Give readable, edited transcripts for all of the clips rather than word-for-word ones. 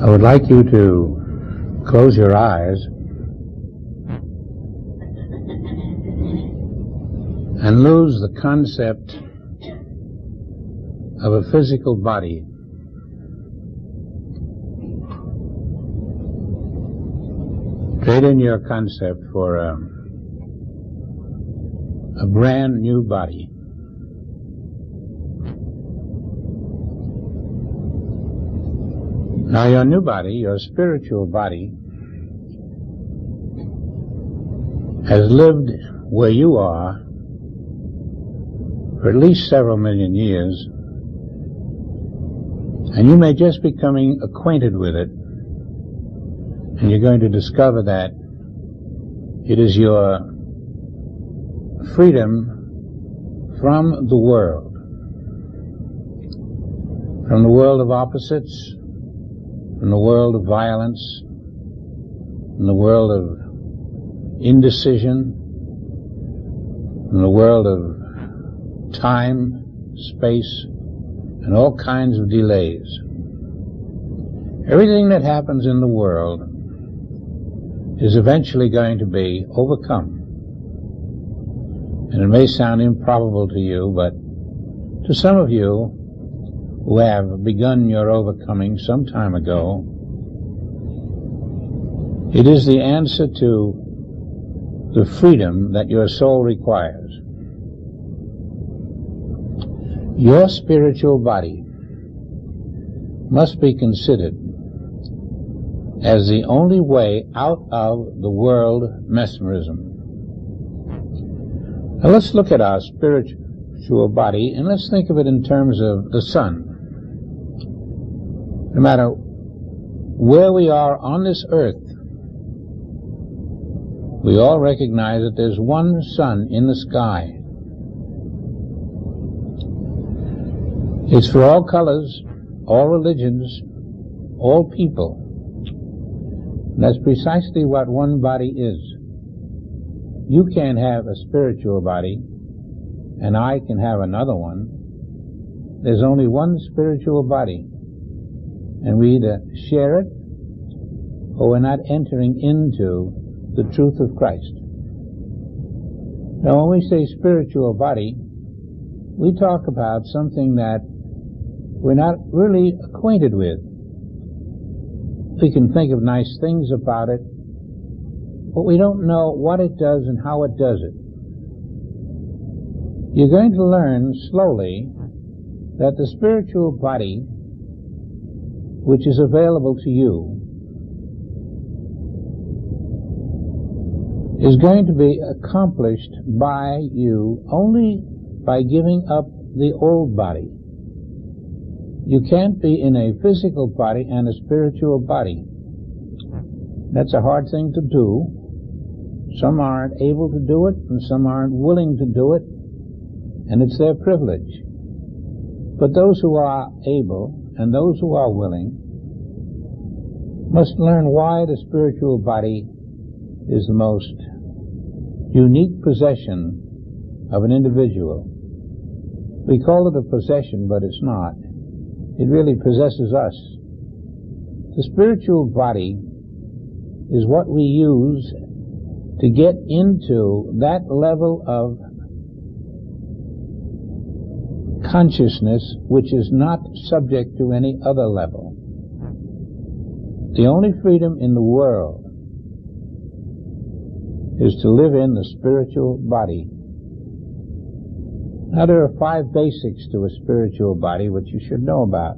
I would like you to close your eyes and lose the concept of a physical body. Trade in your concept for a brand new body. Now your new body, your spiritual body, has lived where you are for at least several million years, and you may just be becoming acquainted with it, and you're going to discover that it is your freedom from the world of opposites, from the world of violence, from the world of indecision, from the world of time, space, and all kinds of delays. Everything that happens in the world is eventually going to be overcome. And it may sound improbable to you, but to some of you who have begun your overcoming some time ago, it is the answer to the freedom that your soul requires. Your spiritual body must be considered as the only way out of the world mesmerism. Now let's look at our spiritual body, and let's think of it in terms of the sun. No matter where we are on this earth, we all recognize that there's one sun in the sky. It's for all colors, all religions, all people. And that's precisely what one body is. You can't have a spiritual body, and I can have another one. There's only one spiritual body, and we either share it, or we're not entering into the truth of Christ. Now, when we say spiritual body, we talk about something that we're not really acquainted with. We can think of nice things about it, but we don't know what it does and how it does it. You're going to learn slowly that the spiritual body, which is available to you, is going to be accomplished by you only by giving up the old body. You can't be in a physical body and a spiritual body. That's a hard thing to do. Some aren't able to do it, and some aren't willing to do it, and it's their privilege. But those who are able and those who are willing must learn why the spiritual body is the most unique possession of an individual. We call it a possession, but it's not. It really possesses us. The spiritual body is what we use to get into that level of consciousness which is not subject to any other level. The only freedom in the world is to live in the spiritual body. Now, there are 5 basics to a spiritual body which you should know about.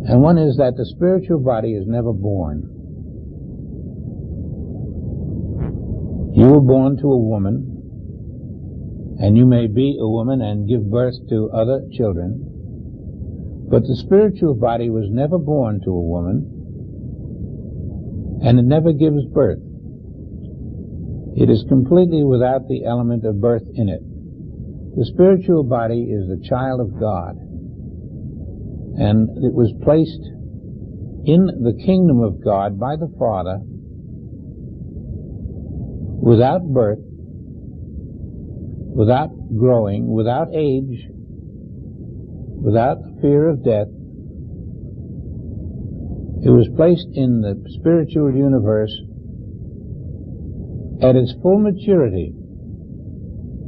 And one is that the spiritual body is never born. You were born to a woman, and you may be a woman and give birth to other children, but the spiritual body was never born to a woman, and it never gives birth. It is completely without the element of birth in it. The spiritual body is the child of God, and it was placed in the kingdom of God by the Father without birth, without growing, without age, without fear of death, It was placed in the spiritual universe at its full maturity.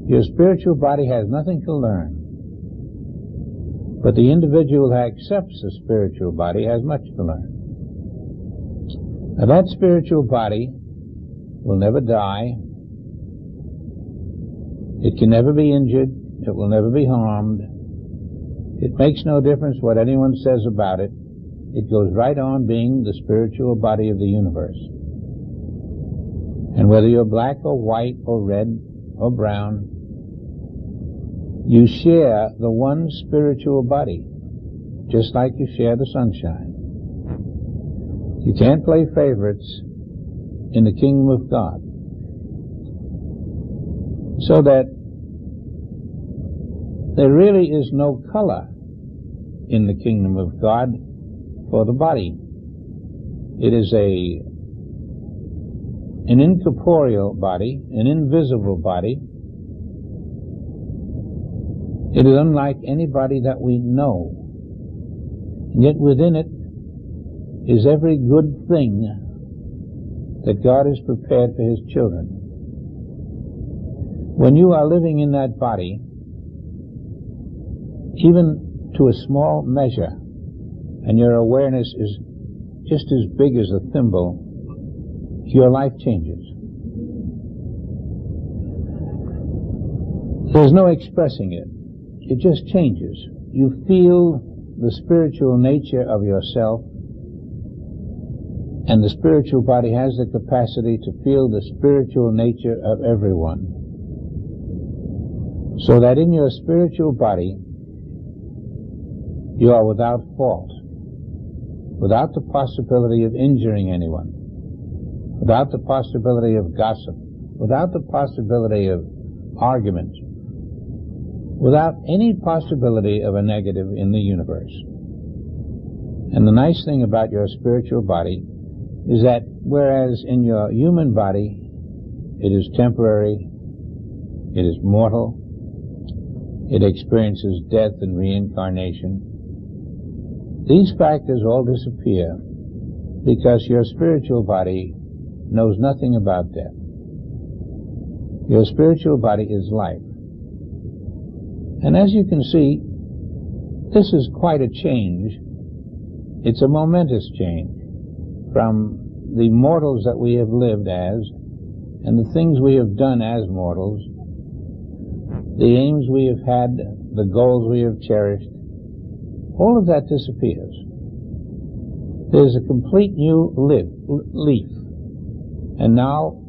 Your spiritual body has nothing to learn, but the individual who accepts the spiritual body has much to learn. Now, that spiritual body will never die. It can never be injured. It will never be harmed. It makes no difference what anyone says about it. It goes right on being the spiritual body of the universe. And whether you're black or white or red or brown, you share the one spiritual body, just like you share the sunshine. You can't play favorites in the kingdom of God. So that there really is no color in the kingdom of God for the body. It is an incorporeal body, an invisible body. It is unlike anybody that we know. And yet within it is every good thing that God has prepared for His children. When you are living in that body, even to a small measure, and your awareness is just as big as a thimble, your life changes. There's no expressing it. It just changes. You feel the spiritual nature of yourself, and the spiritual body has the capacity to feel the spiritual nature of everyone. So that in your spiritual body, you are without fault, without the possibility of injuring anyone, without the possibility of gossip, without the possibility of argument, without any possibility of a negative in the universe. And the nice thing about your spiritual body is that whereas in your human body it is temporary, it is mortal, it experiences death and reincarnation, these factors all disappear because your spiritual body knows nothing about death. Your spiritual body is life. And as you can see, this is quite a change. It's a momentous change from the mortals that we have lived as, and the things we have done as mortals, the aims we have had, the goals we have cherished. All of that disappears. There's a complete new leaf. And now,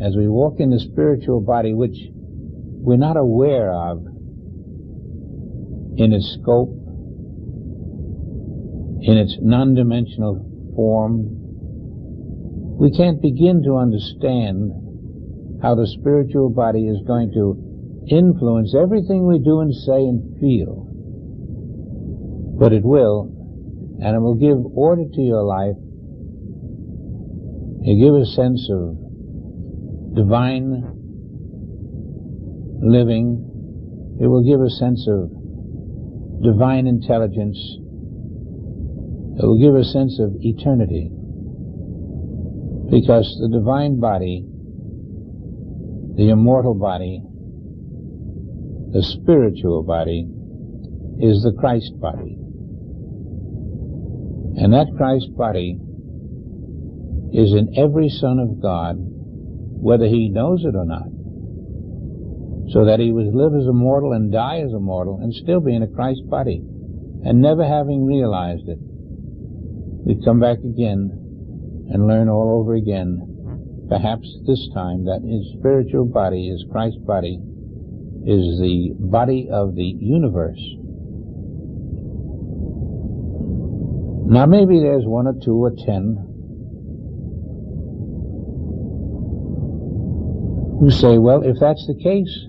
as we walk in the spiritual body, which we're not aware of in its scope, in its non-dimensional form, we can't begin to understand how the spiritual body is going to influence everything we do and say and feel. But it will, and it will give order to your life. It will give a sense of divine living. It will give a sense of divine intelligence. It will give a sense of eternity. Because the divine body, the immortal body, the spiritual body, is the Christ body. And that Christ body is in every son of God, whether he knows it or not. So that he would live as a mortal and die as a mortal and still be in a Christ body. And never having realized it, we come back again and learn all over again, perhaps this time, that his spiritual body, his Christ body, is the body of the universe. Now maybe there's 1 or 2 or 10 who say, well, if that's the case,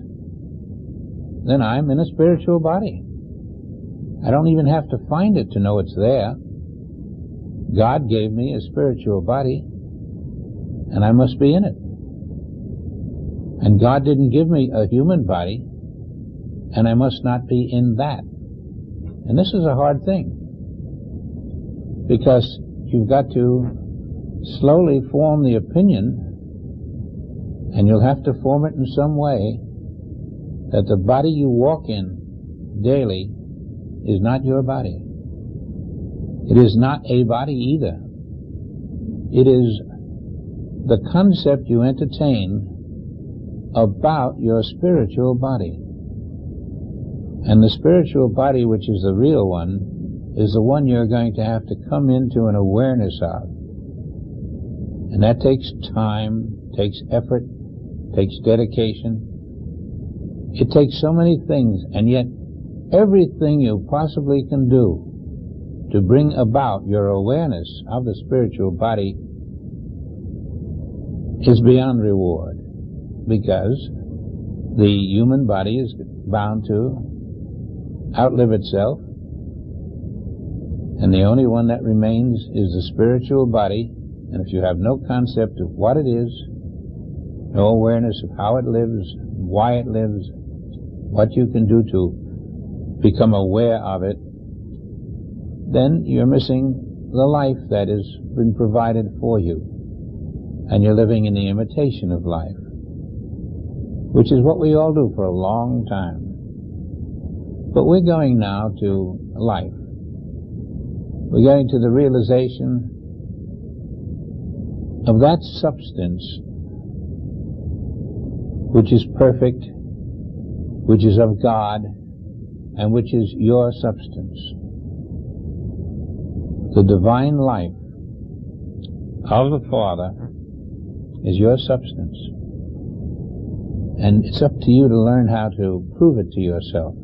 then I'm in a spiritual body. I don't even have to find it to know it's there. God gave me a spiritual body, and I must be in it. And God didn't give me a human body, and I must not be in that. And this is a hard thing, because you've got to slowly form the opinion, and you'll have to form it in some way, that the body you walk in daily is not your body. It is not a body either. It is the concept you entertain about your spiritual body. And the spiritual body, which is the real one, is the one you're going to have to come into an awareness of. And that takes time, takes effort, takes dedication. It takes so many things, and yet everything you possibly can do to bring about your awareness of the spiritual body is beyond reward, because the human body is bound to outlive itself, and the only one that remains is the spiritual body. And if you have no concept of what it is, no awareness of how it lives, why it lives, what you can do to become aware of it, then you're missing the life that has been provided for you, and you're living in the imitation of life, which is what we all do for a long time. But we're going now to life. We're going to the realization of that substance which is perfect, which is of God, and which is your substance. The divine life of the Father is your substance. And it's up to you to learn how to prove it to yourself.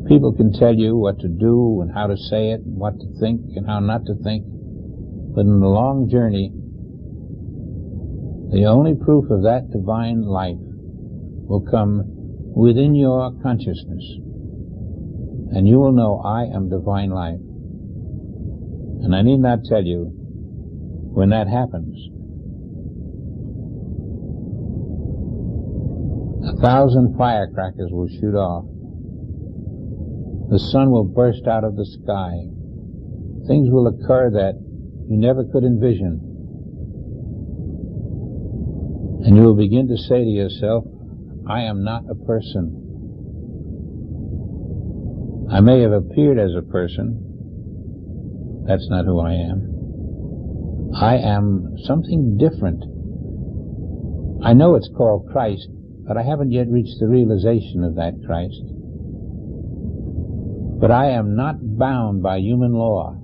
People can tell you what to do and how to say it and what to think and how not to think. But in the long journey, the only proof of that divine life will come within your consciousness. And you will know, I am divine life. And I need not tell you when that happens. 1,000 firecrackers will shoot off. The sun will burst out of the sky. Things will occur that you never could envision. And you will begin to say to yourself, I am not a person. I may have appeared as a person. That's not who I am. I am something different. I know it's called Christ, but I haven't yet reached the realization of that Christ. But I am not bound by human law.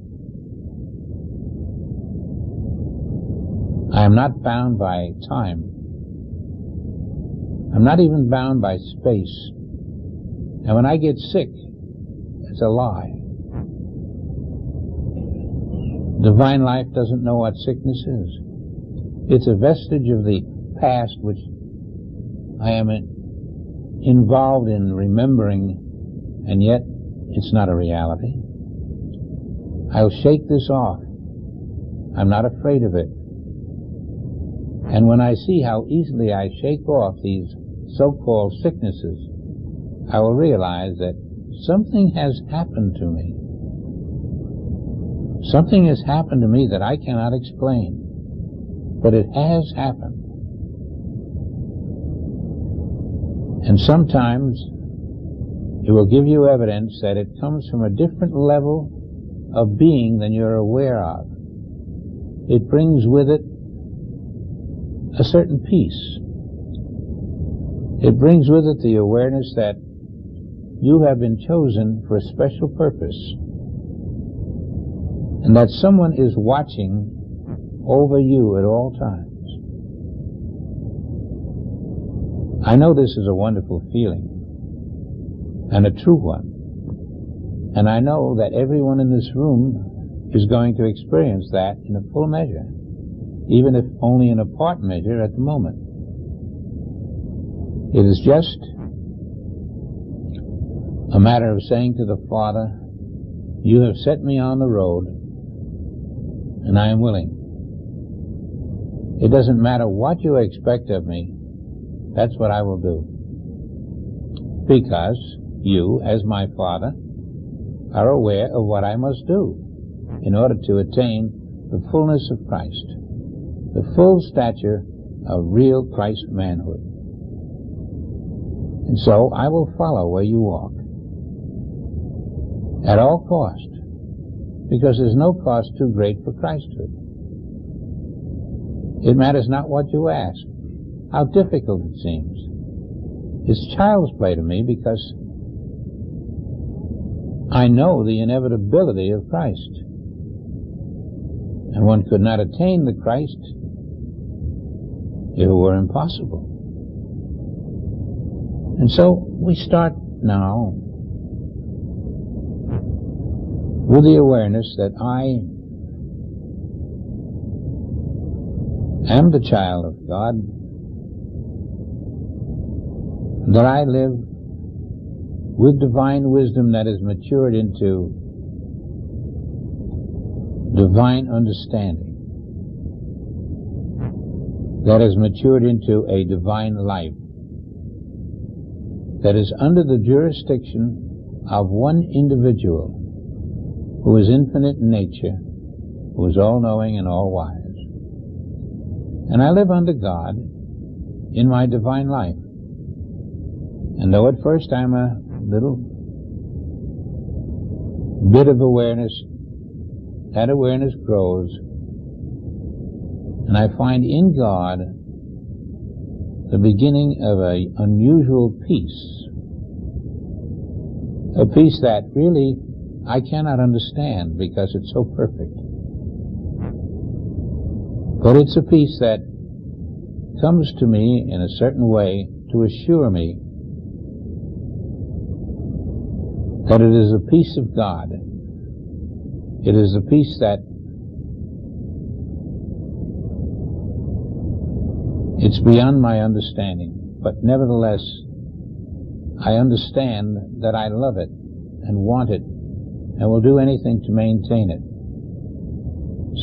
I am not bound by time. I'm not even bound by space. And when I get sick, it's a lie. Divine life doesn't know what sickness is. It's a vestige of the past which I am involved in remembering, and yet it's not a reality. I'll shake this off. I'm not afraid of it. And when I see how easily I shake off these so-called sicknesses, I will realize that something has happened to me. Something has happened to me that I cannot explain, but it has happened. And sometimes it will give you evidence that it comes from a different level of being than you're aware of. It brings with it a certain peace. It brings with it the awareness that you have been chosen for a special purpose, and that someone is watching over you at all times. I know this is a wonderful feeling, and a true one. And I know that everyone in this room is going to experience that in a full measure, even if only in a part measure at the moment. It is just a matter of saying to the Father, you have set me on the road, and I am willing. It doesn't matter what you expect of me, that's what I will do. Because you, as my Father, are aware of what I must do. in order to attain the fullness of Christ, the full stature of real Christ manhood. And so I will follow where you walk, at all cost, because there's no cost too great for Christhood. It matters not what you ask, how difficult it seems. It's child's play to me, because I know the inevitability of Christ. And one could not attain the Christ if it were impossible. And so we start now with the awareness that I am the child of God, that I live with divine wisdom that is matured into divine understanding, that is matured into a divine life, that is under the jurisdiction of one individual who is infinite in nature, who is all-knowing and all-wise. And I live under God in my divine life. And though at first I'm a little bit of awareness, that awareness grows, and I find in God the beginning of an unusual peace, a peace that really I cannot understand because it's so perfect. But it's a peace that comes to me in a certain way to assure me that it is a peace of God. It is a peace that it's beyond my understanding, but nevertheless I understand that I love it and want it and will do anything to maintain it.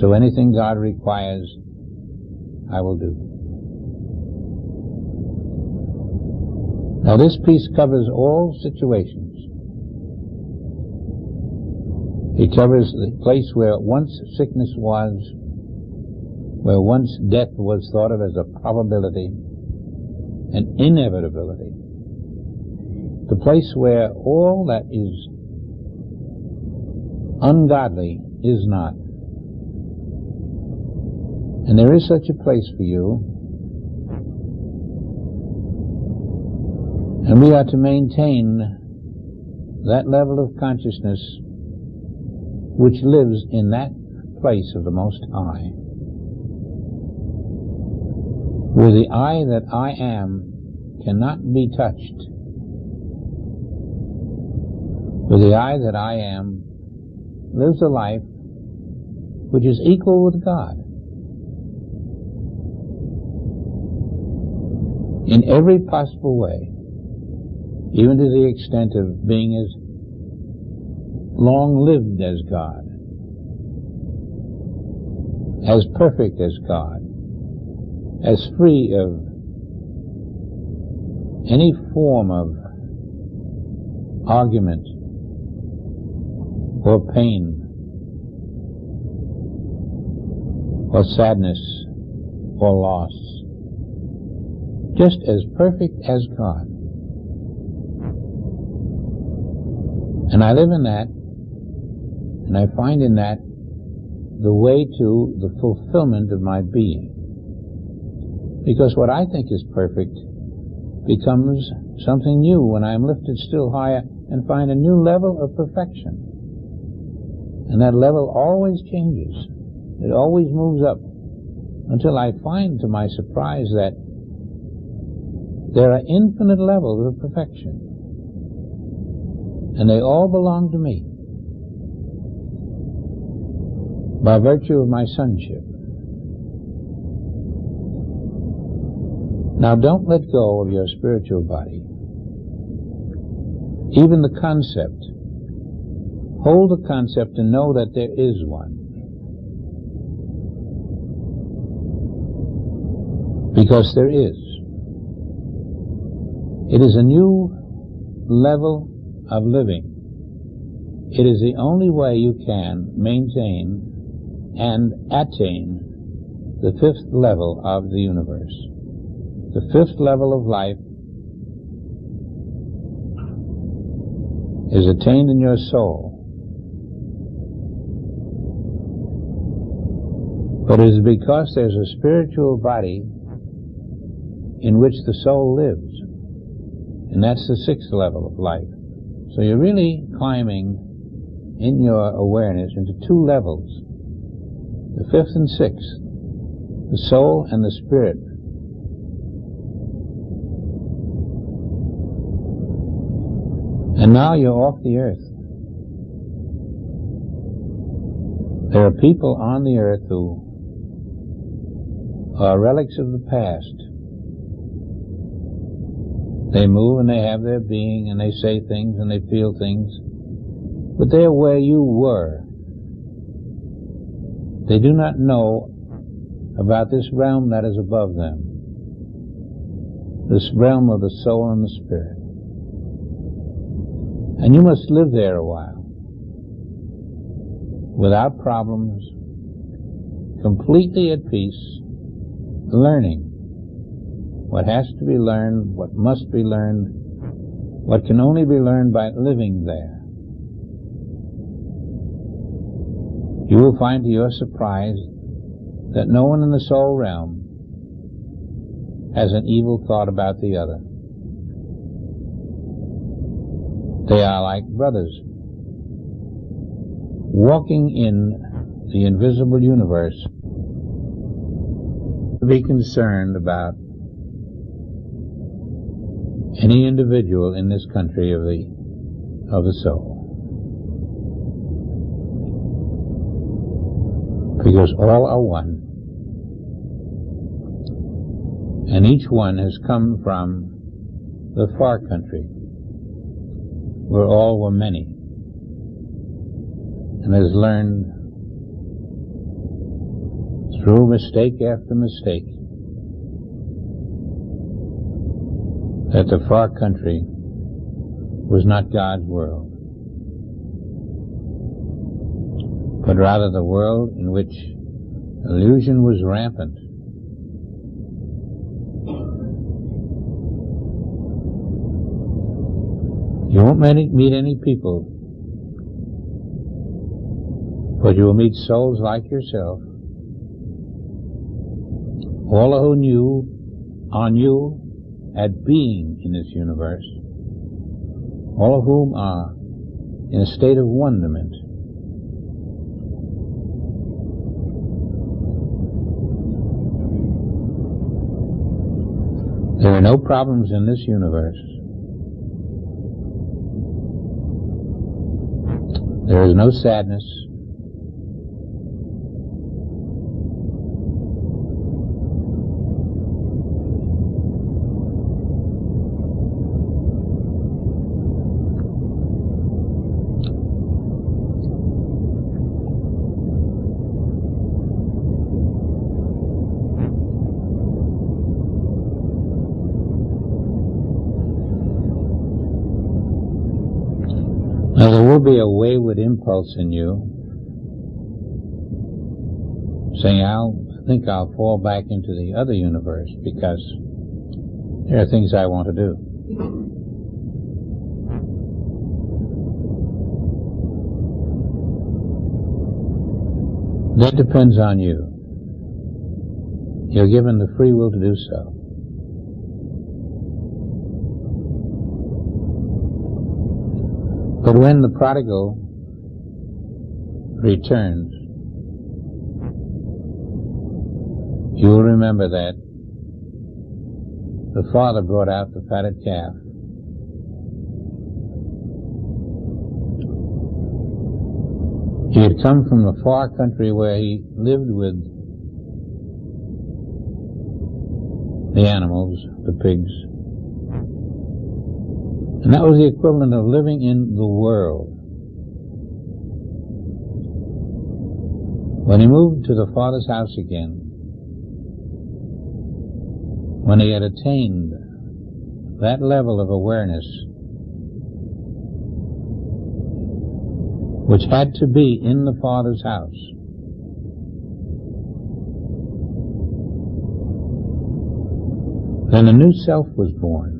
So anything God requires, I will do. Now this peace covers all situations. It covers the place where once sickness was, where once death was thought of as a probability, an inevitability. The place where all that is ungodly is not. And there is such a place for you. And we are to maintain that level of consciousness which lives in that place of the Most High, where the I that I am cannot be touched, where the I that I am lives a life which is equal with God in every possible way, even to the extent of being as long-lived as God, as perfect as God, as free of any form of argument or pain or sadness or loss, just as perfect as God. And I live in that, and I find in that the way to the fulfillment of my being. Because what I think is perfect becomes something new when I am lifted still higher and find a new level of perfection. And that level always changes. It always moves up until I find to my surprise that there are infinite levels of perfection. And they all belong to me by virtue of my sonship. Now don't let go of your spiritual body. Even the concept. Hold the concept and know that there is one. Because there is. It is a new level of living. It is the only way you can maintain and attain the fifth level of the universe. The fifth level of life is attained in your soul. But it is because there's a spiritual body in which the soul lives. And that's the sixth level of life. So you're really climbing in your awareness into two levels. The fifth and sixth. The soul and the spirit. And now you're off the earth. There are people on the earth who are relics of the past. They move and they have their being and they say things and they feel things, but they're where you were. They do not know about this realm that is above them, this realm of the soul and the spirit. And you must live there a while, without problems, completely at peace, learning what has to be learned, what must be learned, what can only be learned by living there. You will find to your surprise that no one in the soul realm has an evil thought about the other. They are like brothers walking in the invisible universe. Be concerned about any individual in this country of the soul, because all are one, and each one has come from the far country where all were many, and has learned through mistake after mistake that the far country was not God's world, but rather the world in which illusion was rampant. You won't meet any people, but you will meet souls like yourself, all who knew on you at being in this universe, all of whom are in a state of wonderment. There are no problems in this universe. There is no sadness. Now there will be a wayward impulse in you, saying, I think I'll fall back into the other universe because there are things I want to do. That depends on you. You're given the free will to do so. But when the prodigal returns, you will remember that the father brought out the fatted calf. He had come from the far country where he lived with the animals, the pigs. And that was the equivalent of living in the world. When he moved to the Father's house again, when he had attained that level of awareness, which had to be in the Father's house. Then a new self was born.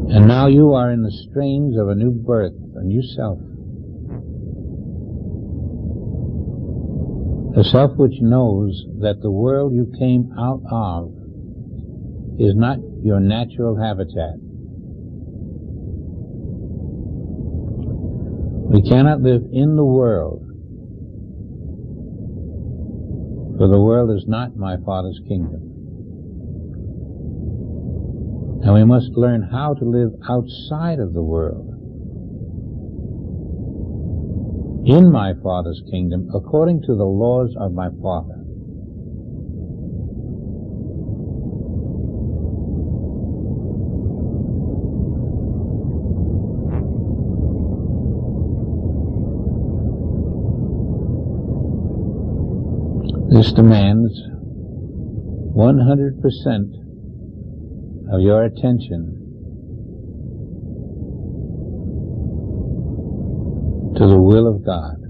And now you are in the strains of a new birth, a new self. A self which knows that the world you came out of is not your natural habitat. We cannot live in the world, for the world is not my Father's kingdom. And we must learn how to live outside of the world, in my Father's kingdom, according to the laws of my Father. This demands 100% of your attention to the will of God,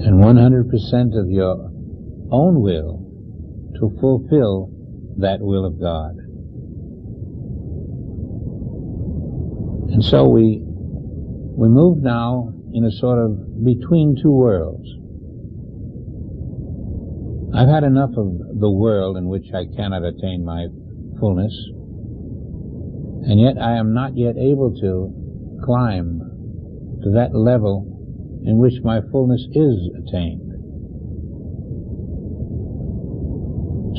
and 100% of your own will to fulfill that will of God. And so we move now in a sort of between two worlds. I've had enough of the world in which I cannot attain my fullness, and yet I am not yet able to climb to that level in which my fullness is attained.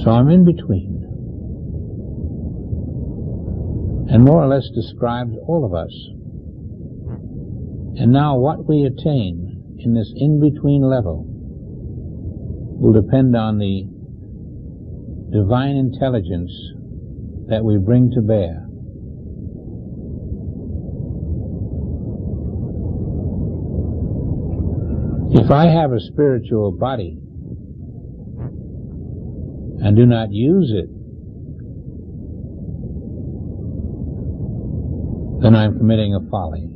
So I'm in between, and more or less describes all of us. And now what we attain in this in-between level will depend on the divine intelligence that we bring to bear. If I have a spiritual body and do not use it, then I'm committing a folly.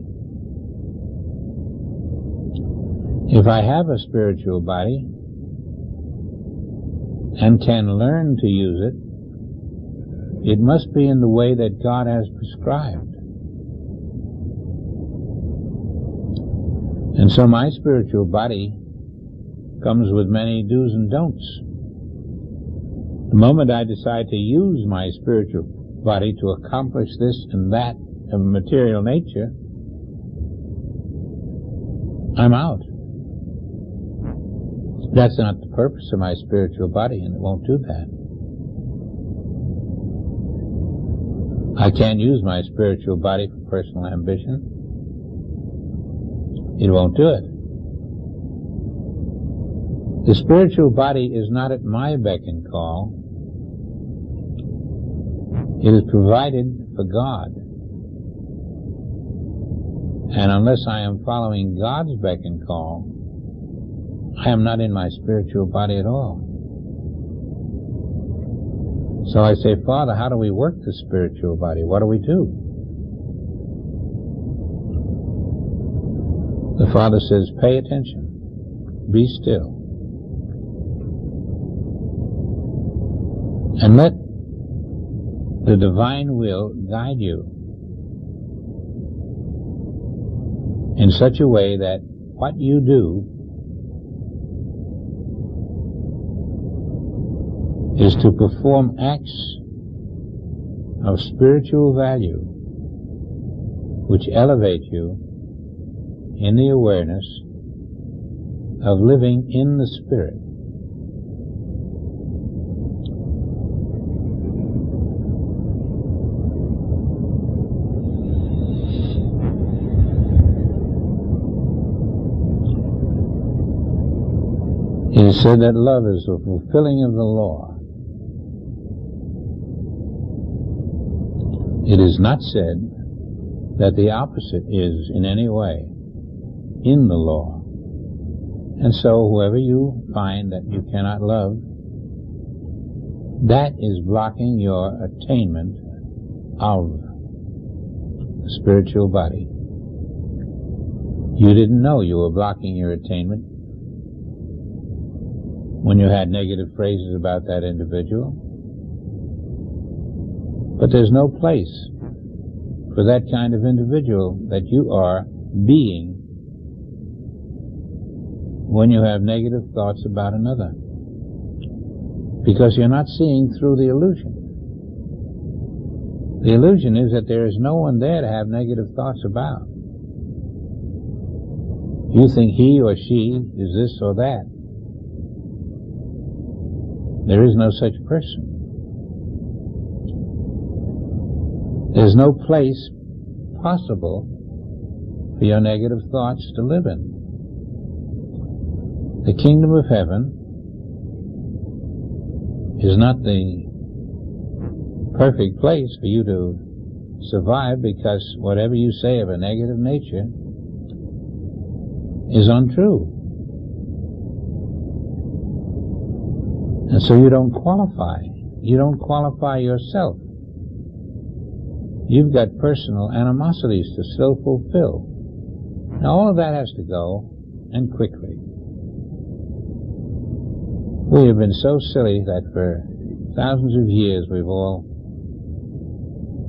If I have a spiritual body and can learn to use it, it must be in the way that God has prescribed. And so my spiritual body comes with many do's and don'ts. The moment I decide to use my spiritual body to accomplish this and that of material nature, I'm out. That's not the purpose of my spiritual body, and it won't do that. I can't use my spiritual body for personal ambition. It won't do it. The spiritual body is not at my beck and call. It is provided for God. And unless I am following God's beck and call, I am not in my spiritual body at all. So I say, Father, how do we work the spiritual body? What do we do? The Father says, pay attention, be still, and let the divine will guide you in such a way that what you do is to perform acts of spiritual value which elevate you in the awareness of living in the Spirit. It is said that love is the fulfilling of the law. It is not said that the opposite is in any way in the law. And so whoever you find that you cannot love, that is blocking your attainment of the spiritual body. You didn't know you were blocking your attainment when you had negative phrases about that individual. But there's no place for that kind of individual that you are being when you have negative thoughts about another, because you're not seeing through the illusion. The illusion is that there is no one there to have negative thoughts about. You think he or she is this or that. There is no such person. There's no place possible for your negative thoughts to live in. The kingdom of heaven is not the perfect place for you to survive, because whatever you say of a negative nature is untrue. And so you don't qualify. You don't qualify yourself. You've got personal animosities to still fulfill. Now all of that has to go, and quickly. We have been so silly that for thousands of years we've all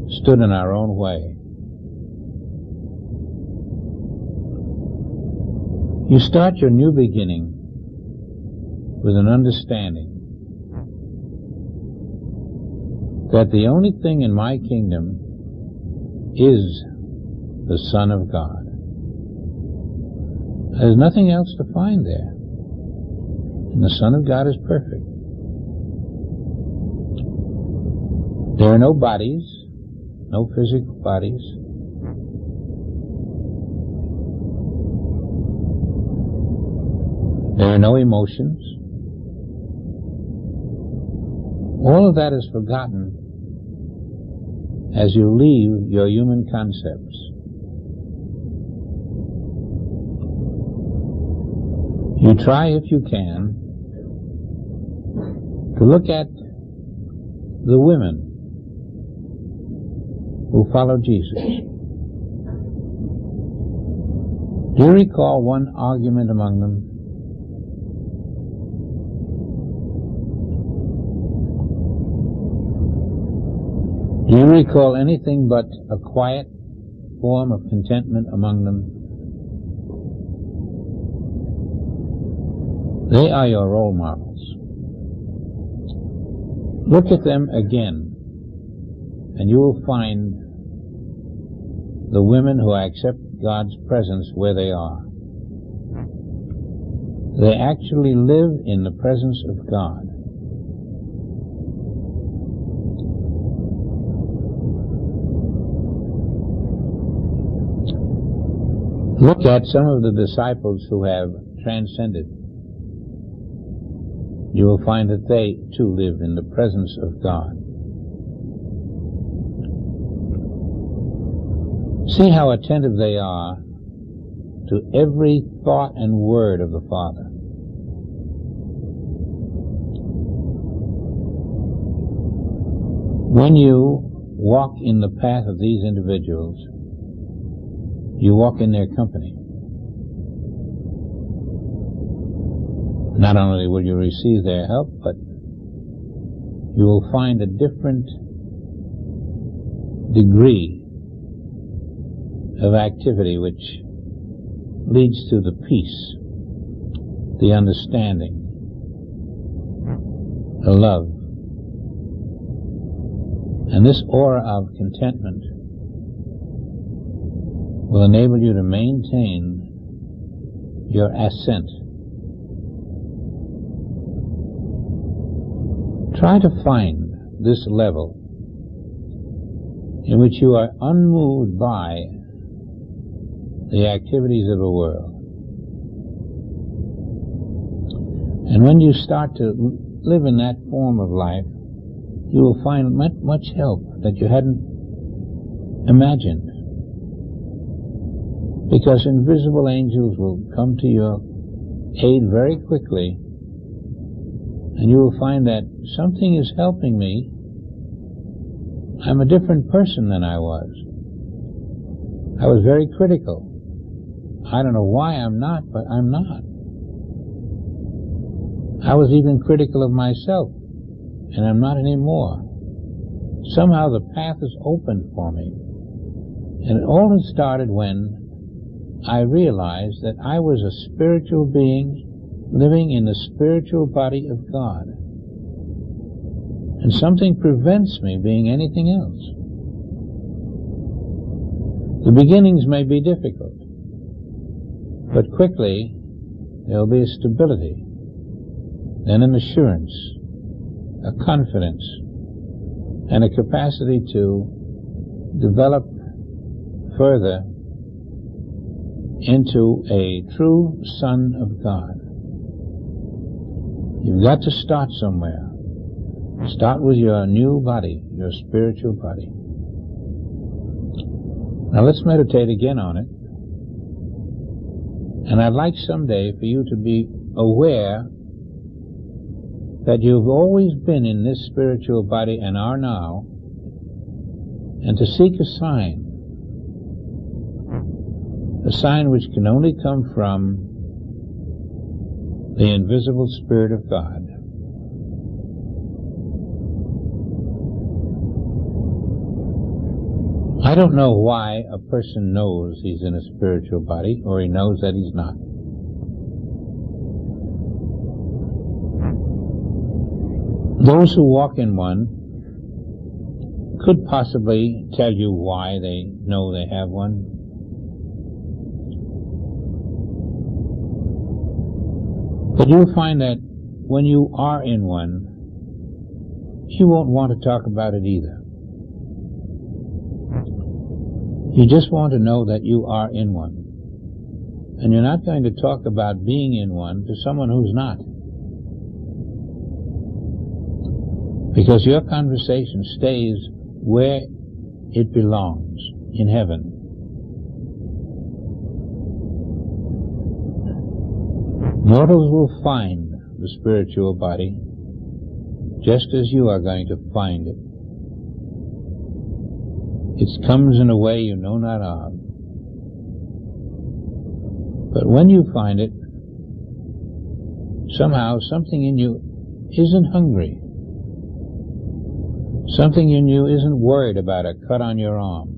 stood in our own way. You start your new beginning with an understanding that the only thing in my kingdom is the Son of God. There's nothing else to find there. And the Son of God is perfect. There are no bodies, no physical bodies. There are no emotions. All of that is forgotten as you leave your human concepts. You try, if you can, to look at the women who followed Jesus. Do you recall one argument among them? Do you recall anything but a quiet form of contentment among them? They are your role models. Look at them again, and you will find the women who accept God's presence where they are. They actually live in the presence of God. Look at some of the disciples who have transcended. You will find that they too live in the presence of God. See how attentive they are to every thought and word of the Father. When you walk in the path of these individuals, you walk in their company. Not only will you receive their help, but you will find a different degree of activity which leads to the peace, the understanding, the love. And this aura of contentment will enable you to maintain your ascent. Try to find this level in which you are unmoved by the activities of the world. And when you start to live in that form of life, you will find much help that you hadn't imagined. Because invisible angels will come to your aid very quickly, and you will find that something is helping me. I'm a different person than I was. I was very critical. I don't know why I'm not, but I'm not. I was even critical of myself, and I'm not anymore. Somehow the path is open for me. And it all had started when I realized that I was a spiritual being living in the spiritual body of God. And something prevents me being anything else. The beginnings may be difficult, but quickly there will be a stability, then an assurance, a confidence, and a capacity to develop further into a true son of God. You've got to start somewhere. Start with your new body, your spiritual body. Now let's meditate again on it. And I'd like someday for you to be aware that you've always been in this spiritual body and are now, and to seek a sign which can only come from the invisible Spirit of God. I don't know why a person knows he's in a spiritual body, or he knows that he's not. Those who walk in one could possibly tell you why they know they have one. But you'll find that when you are in one, you won't want to talk about it either. You just want to know that you are in one. And you're not going to talk about being in one to someone who's not. Because your conversation stays where it belongs, in heaven. Mortals will find the spiritual body just as you are going to find it. It comes in a way you know not of. But when you find it, somehow something in you isn't hungry. Something in you isn't worried about a cut on your arm.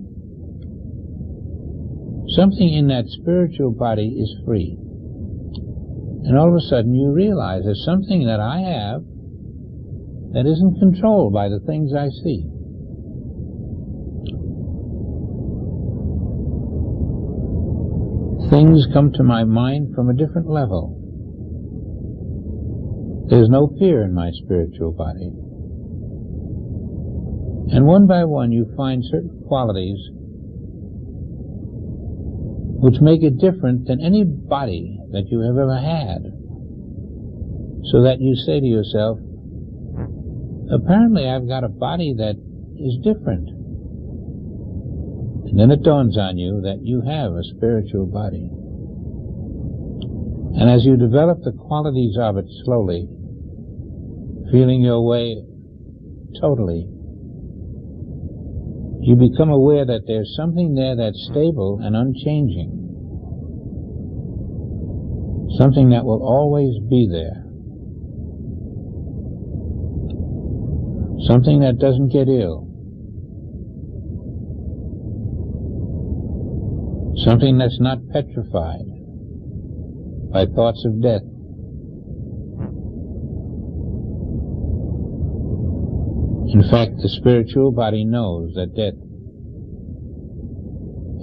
Something in that spiritual body is free. And all of a sudden you realize there's something that I have that isn't controlled by the things I see. Things come to my mind from a different level. There's no fear in my spiritual body. And one by one you find certain qualities which make it different than any body that you have ever had. So that you say to yourself, apparently I've got a body that is different. And then it dawns on you that you have a spiritual body. And as you develop the qualities of it slowly, feeling your way totally, you become aware that there's something there that's stable and unchanging. Something that will always be there. Something that doesn't get ill. Something that's not petrified by thoughts of death. In fact, the spiritual body knows that death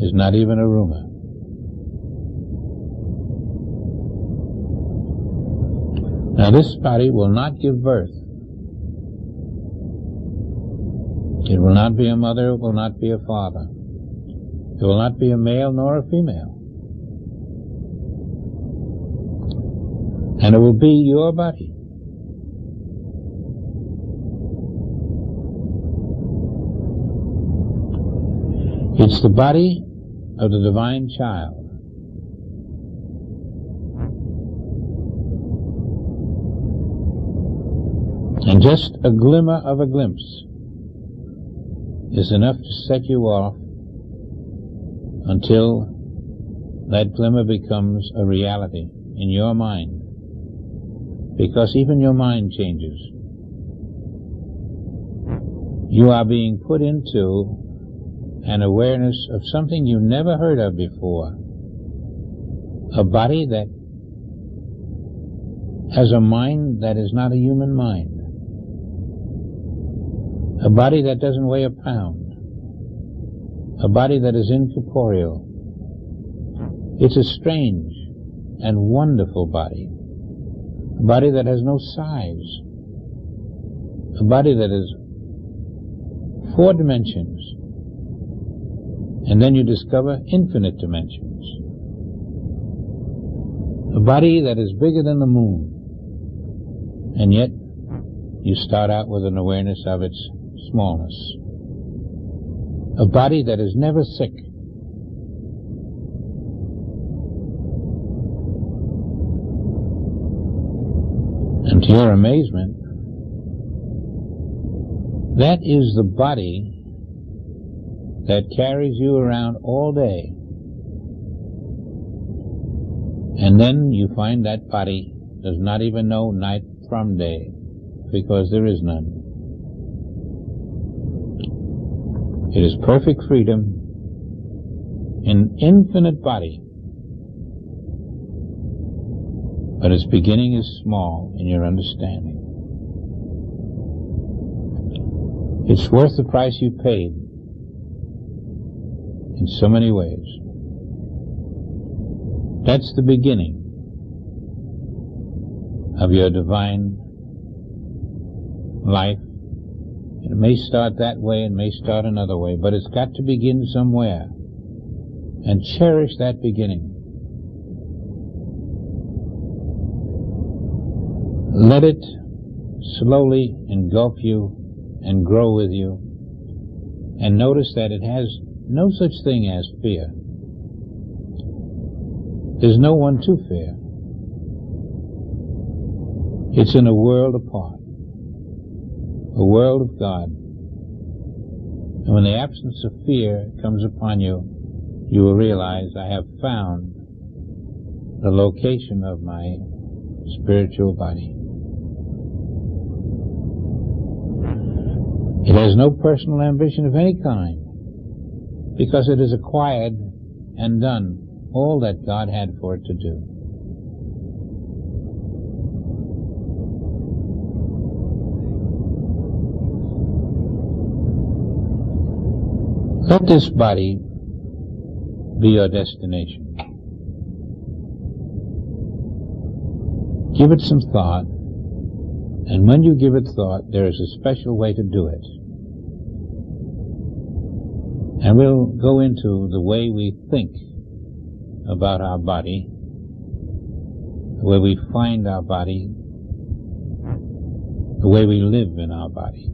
is not even a rumor. Now this body will not give birth. It will not be a mother, it will not be a father. It will not be a male nor a female. And it will be your body. It's the body of the divine child. And just a glimmer of a glimpse is enough to set you off until that glimmer becomes a reality in your mind. Because even your mind changes. You are being put into an awareness of something you never heard of before. A body that has a mind that is not a human mind. A body that doesn't weigh a pound. A body that is incorporeal. It's a strange and wonderful body. A body that has no size. A body that is 4 dimensions. And then you discover infinite dimensions. A body that is bigger than the moon. And yet, you start out with an awareness of its smallness. A body that is never sick. And to your amazement, that is the body that carries you around all day. And then you find that body does not even know night from day, because there is none. It is perfect freedom in infinite body. But its beginning is small in your understanding. It's worth the price you paid in so many ways. That's the beginning of your divine life. It may start that way, it may start another way, but it's got to begin somewhere. And cherish that beginning. Let it slowly engulf you and grow with you. And notice that it has no such thing as fear. There's no one to fear. It's in a world apart. A world of God. And when the absence of fear comes upon you, you will realize, I have found the location of my spiritual body. It has no personal ambition of any kind, because it has acquired and done all that God had for it to do. Let this body be your destination. Give it some thought, and when you give it thought, there is a special way to do it. And we'll go into the way we think about our body, the way we find our body, the way we live in our body.